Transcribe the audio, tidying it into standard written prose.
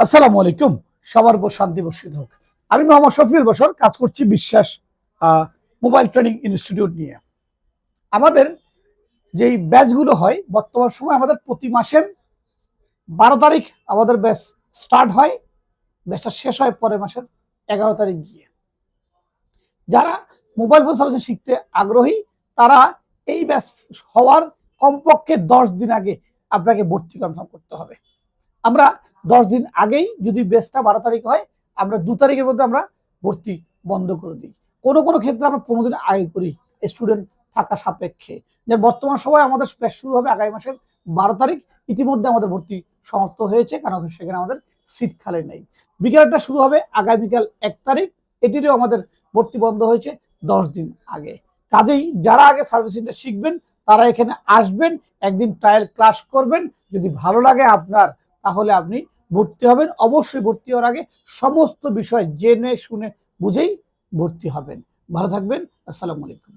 আসসালামু আলাইকুম। সবার উপর শান্তি বর্ষিত হোক। আমি মোহাম্মদ শফিউল বশর, কাজ করছি বিশ্বাস মোবাইল ট্রেনিং ইনস্টিটিউট নিয়ে। আমাদের যেই ব্যাচগুলো হয় বর্তমান সময় আমাদের প্রতি মাসের 12 তারিখ আমাদের ব্যাচ স্টার্ট হয়, ব্যাচটা শেষ হয় পরের মাসের 11 তারিখ গিয়ে। যারা মোবাইল ফোন সার্ভিস শিখতে আগ্রহী তারা এই ব্যাচ হওয়ার কমপক্ষে 10 দিন আগে আপনাকে ভর্তি কনফার্ম করতে হবে। আমরা 10 দিন আগেই, যদি ব্যাচটা 12 তারিখ হয়, আমরা 2 তারিখের মধ্যে আমরা ভর্তি বন্ধ করে দিই। কোনো কোনো ক্ষেত্রে আমরা 15 দিন আগে করি স্টুডেন্ট থাকা সাপেক্ষে। যে বর্তমান সময় আমাদের ব্যাচ শুরু হবে আগামী মাসের 12 তারিখ। ইতিমধ্যে আমাদের ভর্তি সমাপ্ত হয়েছে, কারণ সেখানে আমাদের সিট খালি নেই। বিকেলটা শুরু হবে আগামীকাল 1 তারিখ, এটিরও আমাদের ভর্তি বন্ধ হয়েছে 10 দিন আগে। কাজেই যারা আগে সার্ভিসিংটা শিখবেন তারা এখানে আসবেন, একদিন ট্রায়াল ক্লাস করবেন। যদি ভালো লাগে আপনার, তাহলে আপনি ভর্তি হবেন। অবশ্যই ভর্তি হওয়ার আগে সমস্ত বিষয় জেনে শুনে বুঝেই ভর্তি হবেন। ভালো থাকবেন। আসসালামু আলাইকুম।